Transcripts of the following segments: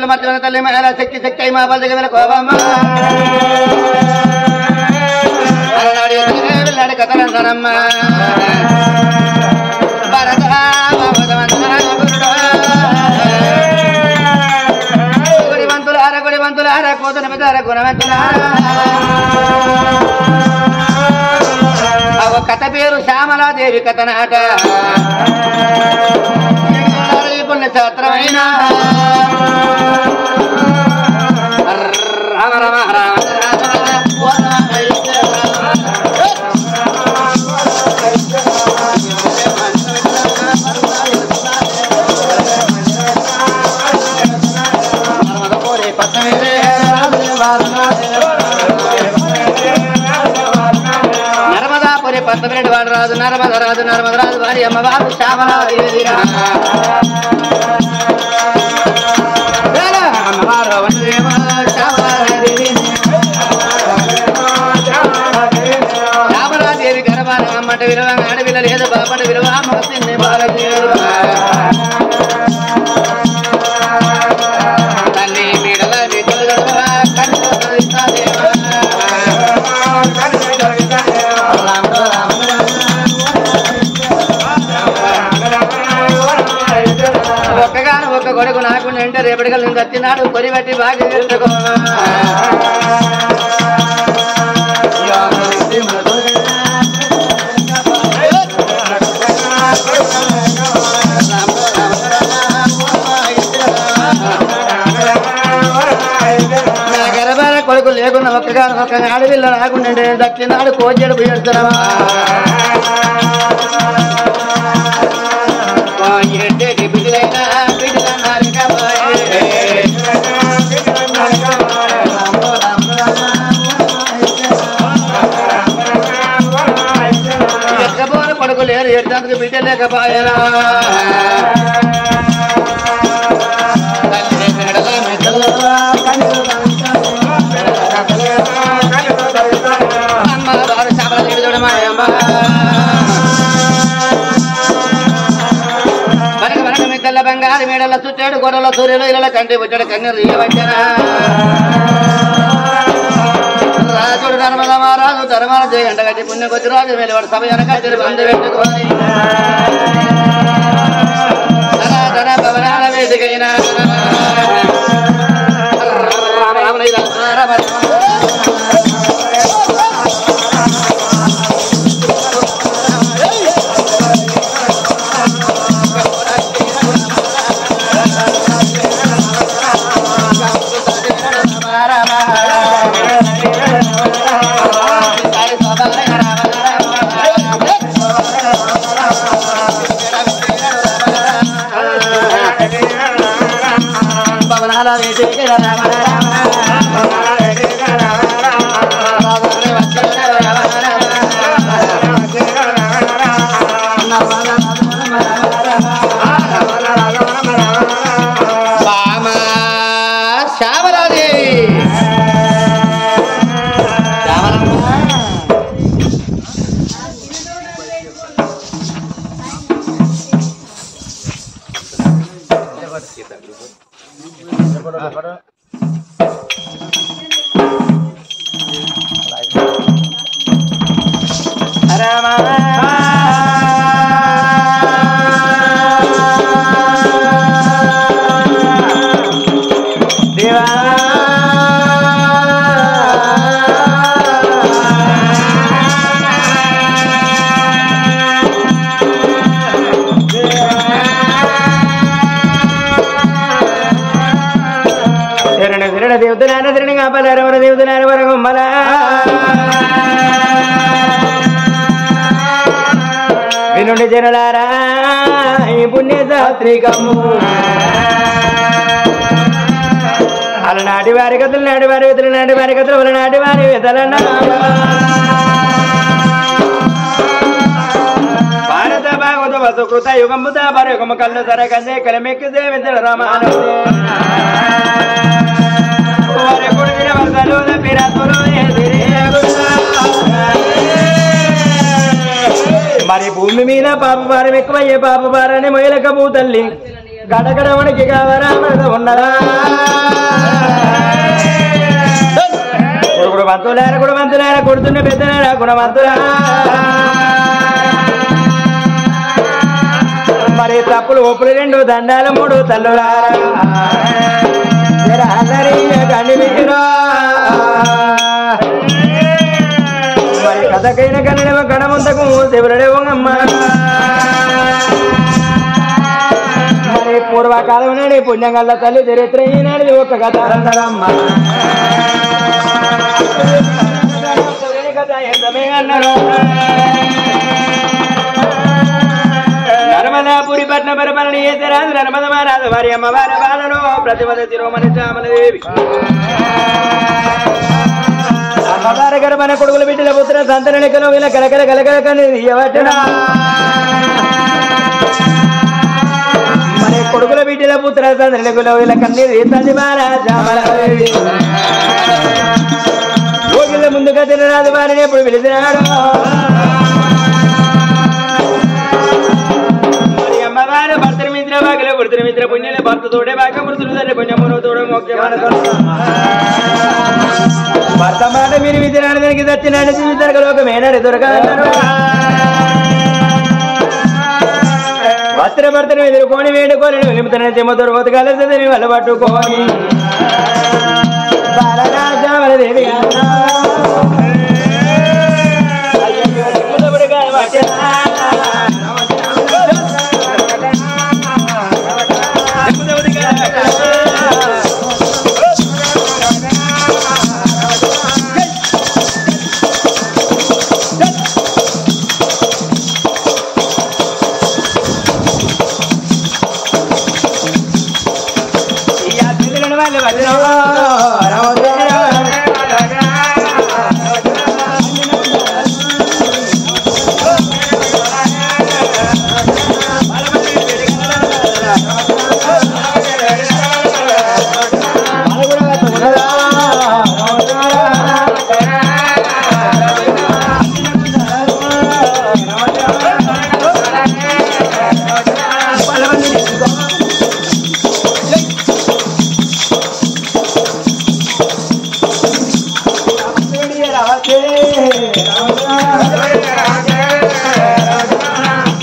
మధ్య తల్లి మహిళ శక్తి శక్తి అయి మా బల కోబమ్మ వెళ్ళాడు కథనందనమ్మ గుడివంతులార కూతురు పెద్దార గుణవంతులార కథ పేరు శ్యామలాదేవి కథ నాట పుణ్యశాస్త్రమైన రామ రామ రామ నర్మదాపురి పద్మరెడ్డి వాడు రాజు నర్మదరాజు వారి అమ్మవారు శ్యామలాదేవి శ్యామలాదేవి గర్భాన అమ్మట విలువ ఆడవిల్ల లేదు బాపట విలువ తల్లి మీడల ఒక్కగాను ఒక్క కొడుకు నాకు అంటే రేపటికల్ నుంచి వచ్చినాడు కొరి బట్టి బాగా చేసుకో నా గర్భాన కొడుకు లేకున్నా ఒక్కగాను ఒక్క ఆడవిల్ల రాకుండా దక్కినాడు కోజేడు పోయేడుతున్నావా బిడ్డలైనా ఎక్కబోని కొడుకు లేరు ఎడ్డానికి బిడ్డ లేకపోయారా అమ్మ వారు శాపల చూడమా అమ్మ తెల్ల బంగారు మేడల చుట్టాడు గొడవల సూర్యులు ఇళ్ళ కంటి వచ్చాడు కన్నీరు ఇయ్యవచ్చనా రాజుడు నర్మద మహారాజు ధర్మాల జయంట కట్టి పుణ్యకొచ్చి రాజు మేలవాడు సభ వెనకట్టి బంధు పెట్టుకోని ధన భవనాల వేదికైన వినుండి జనులారా ఈ పుణ్యశాస్త్రికము అలనాటి వారి కథలు నాటి వారి విధులు నాటి వారి కథలు అలనాటి వారి విధులన్న సుకృత యుగముత పరయుగము కళ్ళు సరకందే కలిమెక్కి సేవించడు రామాను వారి కొడుకుల వర్షాలు పిరాతులు మరి భూమి మీద పాప భారం ఎక్కువయ్యే పాప భారాన్ని మొయలక తల్లి గడగడవనికి కావరామద ఉన్నదా గుణవంతులారా కొడుతున్న పెద్దలారా గుణవంతులా మరి తప్పులు ఒప్పులు 2 దండాలు 3 తల్లులారా మరి కథకైన కన్నడవ గణమంతకు శివుడేవమ్మ మరి పూర్వకాలం నాడి పుణ్యంగల్ల తల్లి చరిత్ర ఈనాడు ఒక కథ అన్నదమ్మ నర్మదాపురి పట్న పరపరని రాజు నర్మద మహారాజు వారి అమ్మవారి బాలలో ప్రతిమద శిరోమణి శ్యామలదేవి అమ్మవారి గర్భన కొడుకుల బిడ్డల పుత్ర సంతన లెక్కలో ఇలా కలకల కలకల కనివటన మరి కొడుకుల బిడ్డల పుత్ర సంతన లెక్కలో ఇలా కన్నీరు తండ్రి మహారాజామలదేవి రోగిళ్ళ ముందుగా తినరాజు వారిని ఎప్పుడు పిలిచినాడు మరి అమ్మవారు భర్తని మిత్ర బాగలే వృత్తిని మిత్ర పుణ్యలే భర్త తోడే బాగా మృతులు తండ్రి పుణ్యమును తోడే మోక్షమాన భర్త మాట మీరు విధినాడు దానికి దచ్చినాడు జీవితరకలోకమేనాడు దొరకన్నారు భర్త భర్తను ఎదుర్కొని వేడుకొని నిమితన చెమ్మ దొరకదు కలిసి వల్ల పట్టుకొని బాలరాజామలదేవి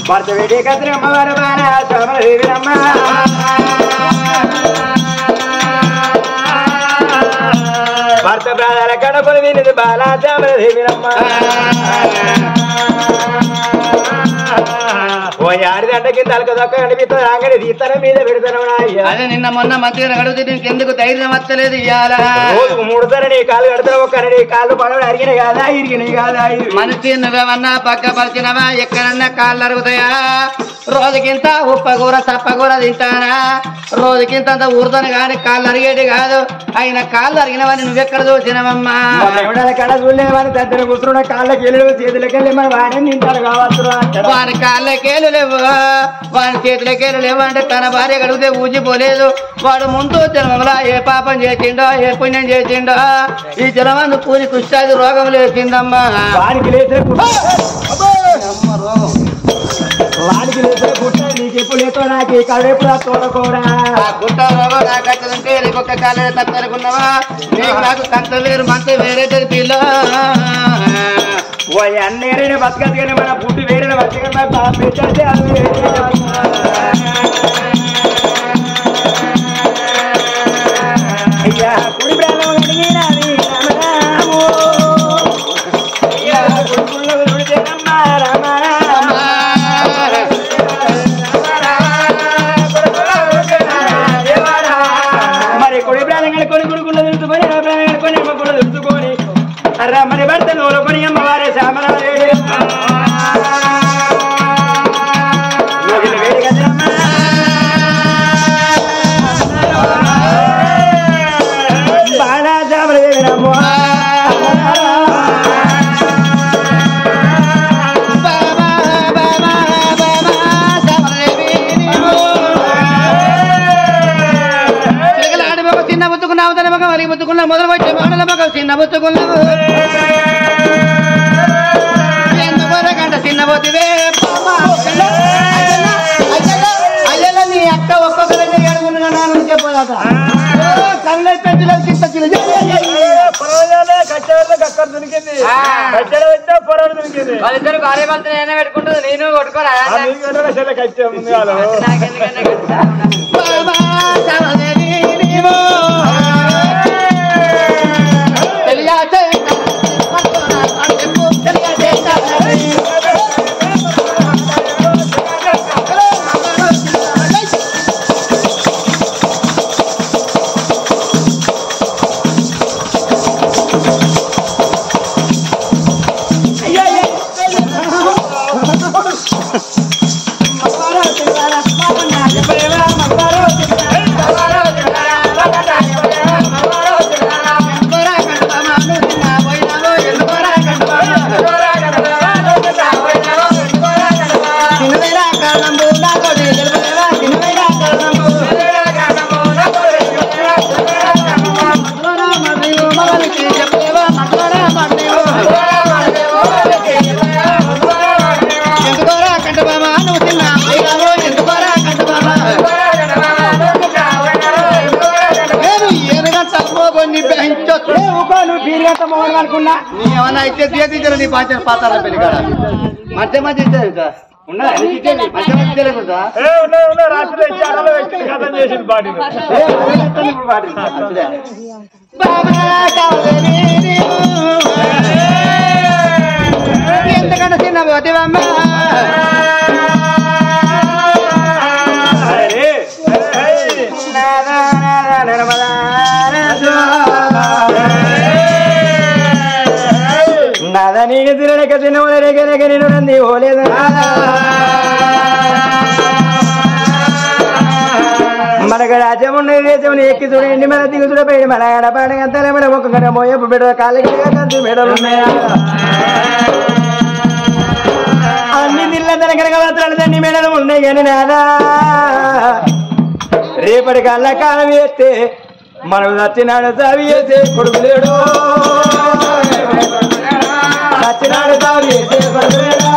భర్త వేడి కత్రి అమ్మవారు బాల శ్యామలదేవిరమ్మ భర్త ప్రాణాల కడపలు వినిది బాల శ్యామలదేవిరమ్మ ఓ ఆడిదంటకి తలకదొక్క అనిపిస్తుంది ఆంగడి తీతన మీద పెడతాను అదే నిన్న మొన్న మంచిగా అడిగితే నీకెందుకు ధైర్యం వస్తలేదు ఇయ్యాల రోజుకు 3 సార్లు నీ కాళ్ళు కడతాను ఒక్క నీ కాళ్ళు పడవలు అరిగినాయి కాదా ఇరిగినాయి కాదా మనిషి నువ్వేమన్నా పక్క పరిచినవా ఎక్కడన్నా కాళ్ళు అరుగుతాయా రోజుకింత ఉప్పకూర తప్పకూర తింటానా రోజుకింత ఊరుతాను కానీ కాళ్ళు అరిగేటి కాదు ఆయన కాళ్ళు అరిగినవని నువ్వెక్కడ చూసినవమ్మా కడ చూడలేవని దగ్గర కూర్చున్న కాళ్ళకి వెళ్ళి చేతులకెళ్ళి మన వాడిని తింటారు కావచ్చు వాని కాళ్ళకేలు లేవు వాని చేతులకేలు లేవు అంటే తన భార్య అడిగితే ఊజిపోలేదు వాడు ముందు జన్మలా ఏ పాపం చేసిండో ఏ పుణ్యం చేసిండో ఈ జలమందు పూని కుష్టాది రోగం లేచిందమ్మా వాడికి లేచే వాడికి లేచే గుట్ట నీకు ఎప్పుడు లేతో నాకు కడేపు తోడకూడా గుట్ట రోగం నాకు వచ్చేదంటే ఇంకొక కాలే తప్పనుకున్నావా నీకు నాకు కంత వేరు మంత వేరే పిల్ల ఓ అన్నేరైనా బతకదు కానీ మన పుట్టి వేరే బతకన్నా పెట్టే అయ్యా కుడి ప్రాణం అడిగినవి రామరాము అయ్యా కొడుకులకు దుడితేనమ్మ రామరామ మరి కొడి ప్రాణంగా కొని కొడుకుల్లో తెలుసుకొని ఆ ప్రాణంగా కొని అమ్మ కూడా తెలుసుకొని అర్రా మరి భర్త నోలుకొని అమ్మవారే శ్యామలదేవి బుద్ధుకున్న మొదలు వచ్చే మాటల మగ చిన్న బుద్ధుకున్నావు ఎందుకంట చిన్న పోతివే అయ్యా నీ అక్క ఒక్కొక్క దగ్గర ఏడుగున్నా నాన్న చెప్పదా కళ్ళ పెంచులో చిత్త చిన్న అక్కడ దొరికింది కచ్చడ వచ్చా పొరడు దొరికింది వాళ్ళిద్దరు భార్య భర్తలు ఏమైనా పెట్టుకుంటుంది నేను కొట్టుకోరా కచ్చా ముందు అనుకున్నా నీ ఏమన్నా అయితే తీయతీరు నీ పాత పాతాల పెళ్లి కాడ మధ్య మధ్య ఇచ్చారు ఉన్నా మధ్య మధ్య తెలియకుండా రాత్రి కథం చేసింది పాటి ఎంతకంటే చిన్న పోతేవమ్మ నాదా నీకు తినక తినక నేను నంది ఓలేదు మనకు రాజ్యం ఉన్నది దేశం ఎక్కి చూడండి మన దిగు చూడపోయి మన ఆడపాడగంతలే మన ఒక్క మోయపు బిడ్డ కాళ్ళకి తండ్రి బిడ్డలు ఉన్నాయా అన్ని దిల్ల కనుక మాత్రాలు తండ్రి మెడలు ఉన్నాయి కానీ నాదా రేపటి కళ్ళ కాలం వేస్తే మనకు నచ్చినాడు సావి వేసే కొడుకు లేడు నచ్చినాడు సావి వేసే కొడుకు లేడు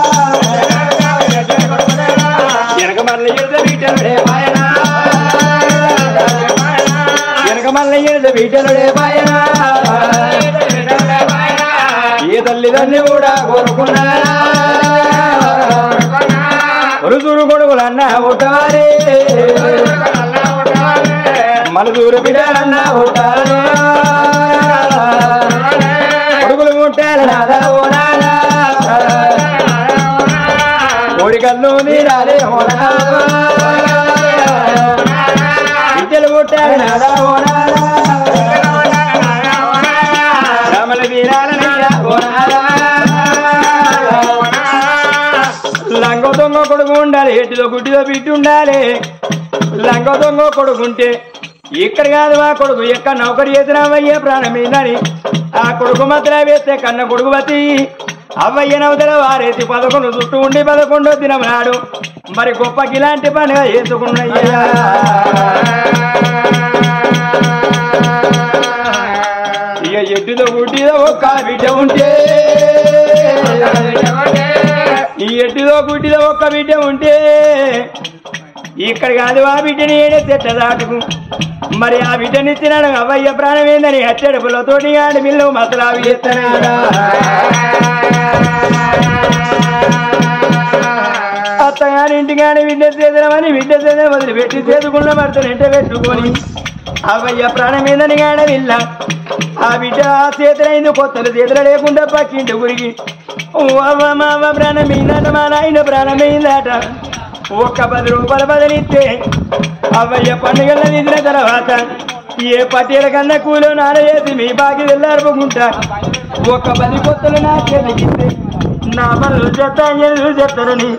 వెనక మళ్ళీ ఎడుత వీటలుడే పాయనా వెనక మళ్ళీ ఎడుత వీటలుడే పాయనా ఏ తల్లిదండ్రి కూడా కోరుకున్నారా రుజురు కొడుకులన్నా ఉట్టవారే మలుదూరు బిడ్డలన్నా ఉంటారు కొడుకులు ముట్టాల నాదా ఓనాలా కోడికల్లు నీరాలే ఓనా బిడ్డలు ముట్టాల నాదా ఓనాలా రామల వీరాల ఓనాలా లంగ దొంగ కొడుకు ఉండాలి ఎట్టిలో గుడ్డిలో బిడ్డ ఉండాలి లంగ దొంగ కొడుకుంటే ఇక్కడ కాదు ఆ కొడుకు ఎక్కడ నౌకరి చేసినావయ్యే ప్రాణమేందని ఆ కొడుకు మాత్రం వేస్తే కన్న కొడుకు బతి అవ్వయ్య నవతల వారేసి 11 చుట్టూ ఉండి 11వ దినం నాడు మరి గొప్పకి ఇలాంటి పనిగా చేసుకున్నయ్యా ఇక ఎడ్డుతో గుడ్డిదో ఒక్క బిడ్డ ఉంటే ఈ ఎడ్డుతో గుడ్డిదో ఒక్క బిడ్డ ఉంటే ఇక్కడ కాదు ఆ బిడ్డని ఏడే చెట్ల దాటుకు మరి ఆ బిడ్డనిచ్చినాడు అవ్వయ్య ప్రాణమేందని హచ్చడుపులతోటి ఆడి మిల్లు మసలావి చేస్తున్నాడా అత్తగారింటికాని బిడ్డ చేదనమని బిడ్డ చేదన వదిలిపెట్టి చేదుకున్న భర్తను ఎంట పెట్టుకొని అవ్వయ్య ప్రాణమేందని గాడవిల్ల ఆ బిడ్డ చేతులైంది కొత్తలు చేతులు లేకుండా పక్కింటి గురికి అవ్వ మా అవ్వ ప్రాణమైందట మా నాయన ప్రాణమైందట ఒక్క 10 రూపాయలు బదిలిస్తే అవ్వయ్య పండుగల నిద్ర తర్వాత ఏ పట్టేల కన్నా కూలో నానవేసి మీ బాకి వెళ్ళారుకుంటా ఒక 10 కొత్తలు నా చేతికిస్తే నా పనులు చెత్తాను చెప్తారని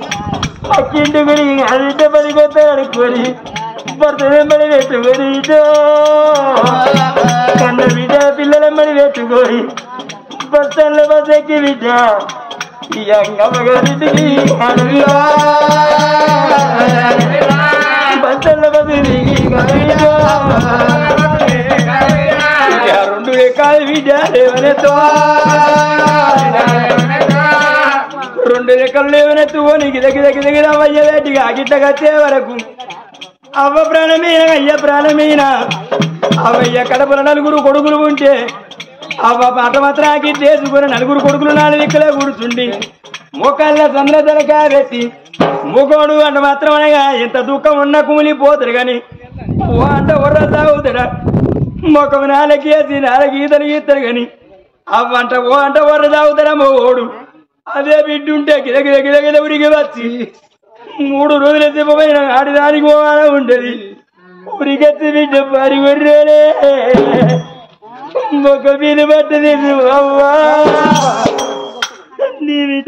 పక్కింటి గురికి అదింటే 10 కొత్తలు అడుక్కొని భర్తనెంబడి పెట్టుకొని కన్న బిడ్డ పిల్లలెంబడి పెట్టుకొని బస్సల్లో బస్ ఎక్కి బిడ్డ ఈ అంగమ్మగారింటికి బస్సల్లో బస్ లేవనెత్తో రెండు రెక్కలు లేవనెత్తుకొని గిదగిదగిదగిదవయ్య వేటిగా గిట్ట కచ్చే వరకు అవ్వ ప్రాణమీన అయ్య ప్రాణమీన అవయ్య కడపల నలుగురు కొడుకులు ఉంటే అవ్వ పాట మాత్రాకి చేసుకుని నలుగురు కొడుకులు నాలుగు దిక్కులే కూర్చుండి ముఖాల్లో చంద్రదరక పెట్టి ముఖోడు అంట మాత్రం అనగా ఎంత దుఃఖం ఉన్న కూలిపోతాడు కానీ ఓ అంట ఒర్ర తాగుతాడా ముఖం నాలుగేసి నాలుగీతలు గీస్తాడు కానీ అవ్వంట ఓ అంట ఒర్ర తాగుతాడా మొగోడు అదే బిడ్డుంటే గిదగిద ఉరికి వచ్చి 3 రోజుల చెప్పబోయిన ఆడిదానికి పోవాలా ఉండేది ఉరికెత్తి బిడ్డ పరి వర్రేలే ఒక మీద పట్టది అవ్వా నీ బిడ్డ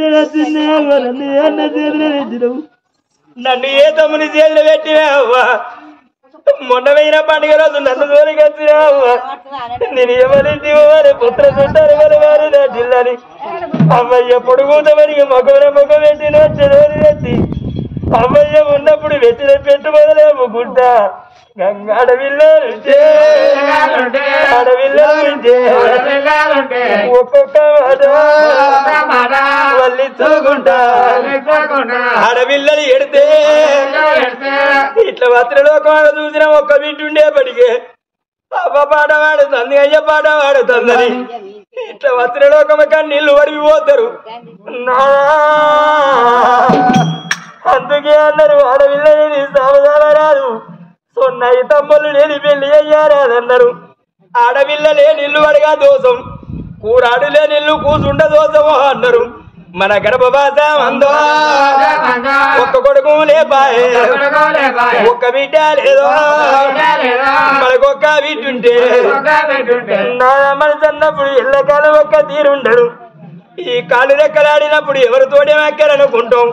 అన్న చేతులు పెట్టినావు నన్ను ఏ తమ్ముని చేతులు పెట్టినా అవ్వా మొన్న పోయిన పండుగ రోజు నన్ను దూరికి వచ్చినా అవ్వా నేను ఎవరింటి పోవాలి పుత్ర చుట్టారు వారు నా జిల్లాని అవ్వయ్య పొడుగుతామని మొగ పెట్టి నోరు పెట్టి అవ్వయ్య ఉన్నప్పుడు పెట్టిన పెట్టు మొదలేము గుడ్డ అడవిల్లంటే ఒక్కొక్క మాట వల్లించుకుంటా ఆడపిల్లలు ఎడితే ఇట్లా వస్త్రలోకం చూసిన ఒక్క బిడ్డుండే పడిగే అవ్వ పాట వాడుతుంది అయ్య పాట వాడుతుందని ఇట్లా వస్త్రలోకం కన్నీళ్ళు వడిపోతారు అందుకే అన్నారు ఆడపిల్లని సావధాన రాదు సొన్నయ్య తమ్ముళ్ళు లేని పెళ్లి అయ్యారన్నారు ఆడపిల్లలే నిల్లు అడగా దోషం కూరాడులే నిల్లు కూసుండ దోషమో అన్నారు మన గడప భాష అందో ఒక్క కొడుకు లేపాయే ఒక్క బిడ్డ లేదో మనకొక్క బిడ్డుంటే మన చిన్నప్పుడు ఎల్లకాలం ఒక్క తీరుండడు ఈ కాళ్ళు రెక్కలాడినప్పుడు ఎవరితోడే ఎక్కరనుకుంటాం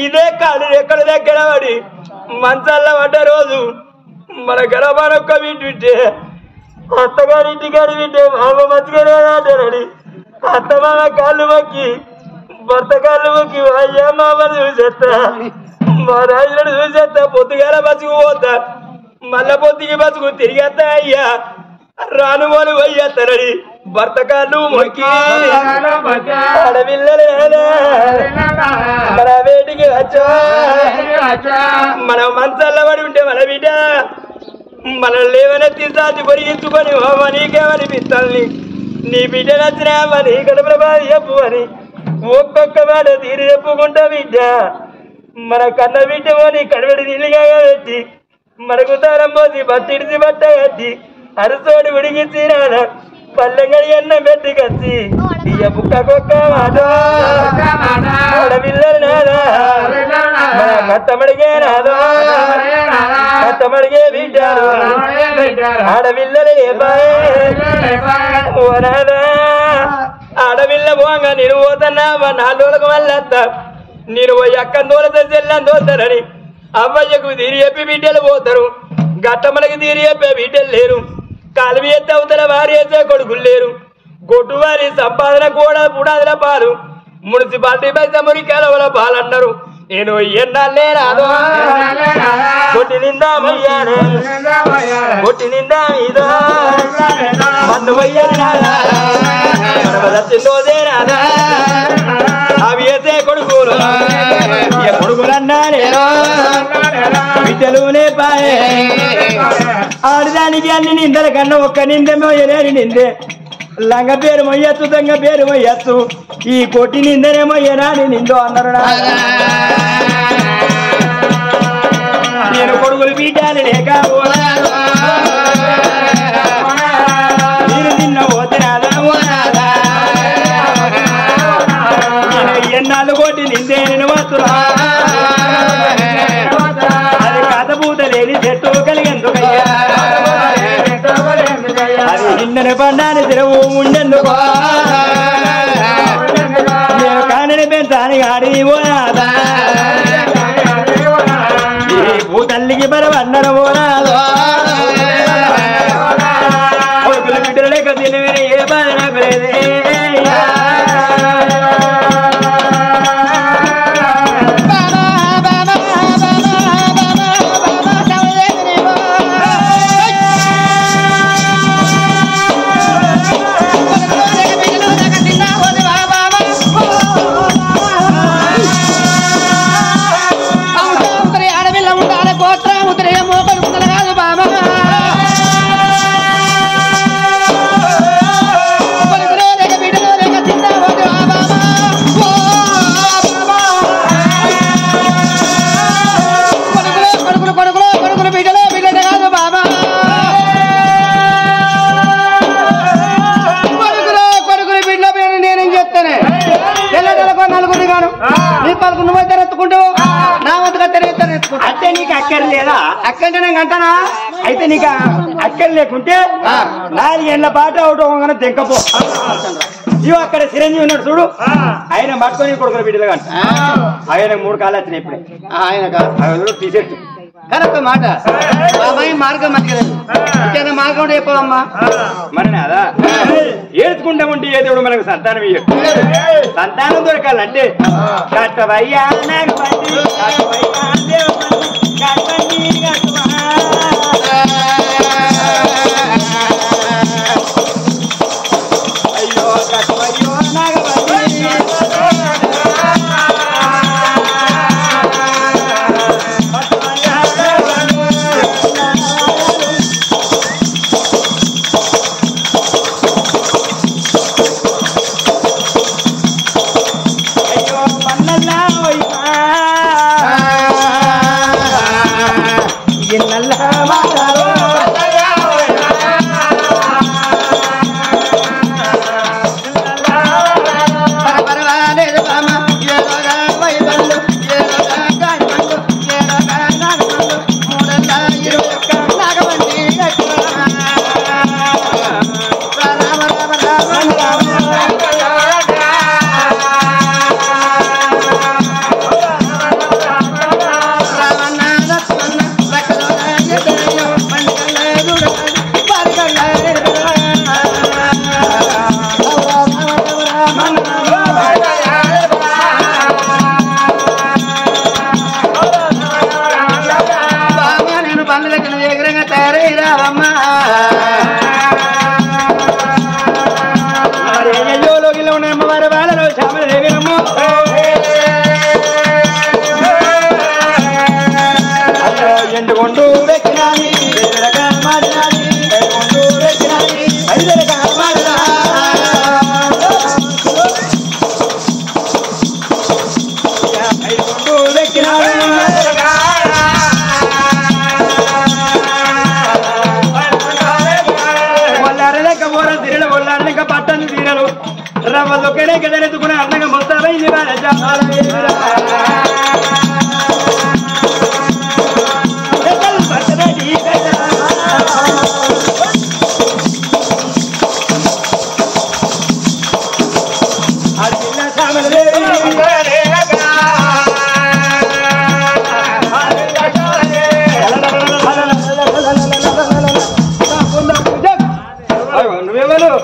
ఇదే కాళ్ళు రెక్కల దగ్గర పడి మంచాల్లో పడ్డ రోజు మన గడపనొక్క బిడ్డుంటే అత్తగారింటికాడి బిడ్డే మామ మంచిగానే అంటారని అత్త మామ కాళ్ళు మొక్కి భర్త కాళ్ళు మొక్కి అయ్యా మామని చూసేస్తా మా రాజులను చూసేస్తా పొద్దుగాల బతుకు పోతా మళ్ళా పొద్దుకి బతుకు తిరిగేస్తా అయ్యా రాను వాళ్ళు అయ్యేస్తారని భర్త కాళ్ళు మొక్కి ఆడపిల్లలు మన వేటికి వచ్చా మన మంచాల్లో పడి ఉంటే మన బిడ్డ మనల్ని లేవనెత్తి సాచి పొరిగించుకొని అమ్మ నీకేమనిపిస్తాను నీ బిడ్డ నచ్చిన అమ్మ నీ కడుపుల బాధ చెప్పు అని ఒక్కొక్క మాట తీరు చెప్పుకుంటా బిడ్డ మన కన్న బిడ్డ పోని కడవడి నీళ్ళుగా పెట్టి మనకు దారం పోసి బట్టిడిసి బట్ట కట్టి అరసోడి ఉడిగించి రాదా పల్లెంగడి అన్నం పెట్టి కచ్చి ఇయ్య బుక్కకొక్క మాట ఆడపిల్లలు నాదా మన కత్తమడిగే నాదో కత్తమడిగే బిడ్డారు ఆడపిల్లలు ఓనాదా ఆడపిల్ల పోగా నేను పోతున్నా 4 రోజులకు మళ్ళీ వస్తా నేను పోయి అక్కని దూరతో చెల్లని దోస్తానని అవ్వయ్యకు తీరి చెప్పి బిడ్డలు పోతారు గట్టమ్మలకి తీరి చెప్పే బిడ్డలు లేరు కాలు ఎత్తి అవతల వారి వేసే కొడుకులు లేరు గొడ్డు వారి సంపాదన కూడా పుడాదిల పాలు మున్సిపాలిటీ పైసా మురికాల పాలు అన్నారు నేను ఎన్నాళ్ళే రాదు కొట్టి నిందా మయ్యానే కొట్టి నిందా ఇదో మన్ను పోయ్యాచిందోదే రాదా అవి వేసే కొడుకులు కొడుకులన్నా నేను బిడ్డలునే పాయే ఆడదానికి అన్ని నిందల కన్నా ఒక్క నిందేమో ఎలేని నిందే లంగ పేరు మొయ్యచ్చు దొంగ పేరు మొయ్యచ్చు ఈ కొట్టి నిందనేమో ఎనాని నిందో అన్నారు నేను కొడుకులు బీటాలి లేక మీరు నిన్న పోతున్నాదా నేను ఎన్నాళ్ళు కొట్టి నిందే నేను వస్తున్నా అది కథపూత లేని చెట్టు కలిగేందుకయ్యా అది నిన్ననే పండాని తెరవు ఉండెందుకో నేను కానని పెంచాని గాడి పోనాదా తల్లికి బరవన్నర పోనాదో కొడుకుల బిడ్డలు లేక తినవని ఏ బాధ నాకు లేదే గోత్రముద్రేమో పలుకుతల కాదు బామ పలుకులో లేక బిడ్డలో లేక తిన్నావోదు ఆ బామ కొడుకులు బిడ్డలో బిడ్డ కాదు బాబా కొడుకులు బిడ్డ నేనేం చెప్తానే తెల్లదలకు నలుగురిని గాను నీ పలుకు నువ్వు తెరెత్తుకుంటూ నా వంతుగా తెరెత్తుకుంటా అంటే నీకు అక్కర లేదా అక్కంటే నేను అంటానా అయితే నీకు అక్కర లేకుంటే 4 ఏళ్ల పాట అవడం తెంకపో ఇవి అక్కడ చిరంజీవి ఉన్నాడు చూడు ఆయన పట్టుకొని కొడుకుల బిడ్డలు కానీ ఆయన 3 కాళ్ళు వచ్చినాయి ఇప్పుడే ఆయన టీషర్ట్ కరెక్ట్ మాట బాబాయ్ మార్గం మంచిగా మార్గం చెప్పమ్మా మరి అదా ఏడ్చుకుంటా ఉంటే ఏ దేవుడు మనకు సంతానం ఇయ్యడు సంతానం దొరకాలంటే కట్టవయ్యా నాకు బండి, కట్టవయ్యా దేవుని, కట్టండి కట్టువా. అయ్యో కట్టవయ్యో నాకు బండి.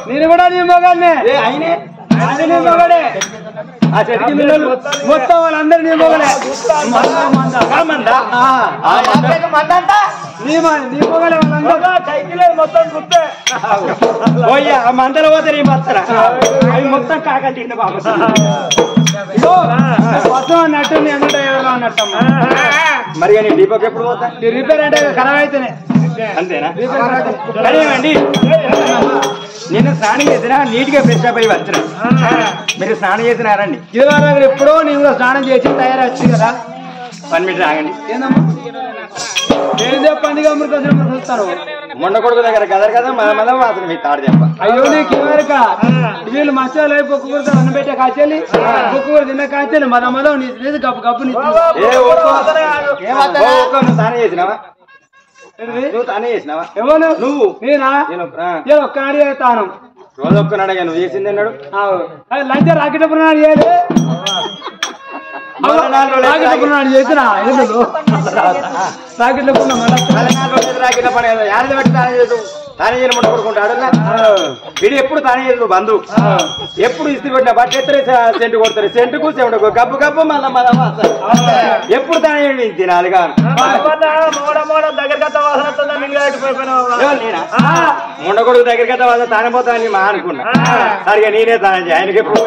నేను కూడా నీ మొగానే అయినే మొగడే ఆ చెట్టుకి మొత్తం వాళ్ళందరూ నీ మొగలే నీ మొగలే వాళ్ళందరూ మొత్తం గుర్తే పోయ్యా ఆ మందలు పోతే నీ మత్తరా అవి మొత్తం కాకండి బాబు మొత్తం అన్నట్టు నీ అన్నట్టు ఏదో అన్నట్టమ్మా మరి నీ డీపోకి ఎప్పుడు పోతా రిపేర్ అంటే ఖరాబ్ అయితేనే అంతేనా సరేనండి నేను స్నానం చేసినా నీట్ గా ఫ్రెష్ అప్ అయ్యి వచ్చిన మీరు స్నానం చేసినారండి ఇది ఎప్పుడో నేను కూడా స్నానం చేసి తయారు వచ్చింది కదా 1 మినిట్ ఆగండి ఏందమ్మా ఏదే పండుగ అమృతం చూస్తాను మొండ కొడుకు దగ్గర కదరు కదా మన అసలు మీ తాడు చెప్ప అయ్యో నీకు ఇవరక వీళ్ళు మసాలా బొక్కు కూర అన్న పెట్టే కాచేలి బొక్కు కూర తిన్న కాచేలి మదం నీ లేదు గప్పు గప్పు నువ్వు స్నానం చేసినావా నువ్వు తానే చేసినావా ఎవరు నువ్వు నేనా ఒక్క నాడు చేస్తాను రోజు ఒక్కనాడు నువ్వు చేసింది అన్నాడు లంచ్ రాకెటప్పుడు నాడు చేయలేదు రాకెట్ చేసిన రాకెట్ల పని యాడ పెట్టి తానే చేయని ముట్ట కొడుకుంటాడు వీడు ఎప్పుడు తానే చేయదు బంధు ఎప్పుడు ఇస్త్రీ పెట్టిన బట్టి ఎత్తరే సెంటు కొడతారు సెంటుకు సెంటుకు గబ్బు గబ్బు మళ్ళా ఎప్పుడు తానే చేయండి తినాలిగా ముండ కొడుకు దగ్గరికి వాళ్ళ తానే పోతా అని మా అనుకున్నా సరిగా నేనే తానే ఆయనకి ఎప్పుడు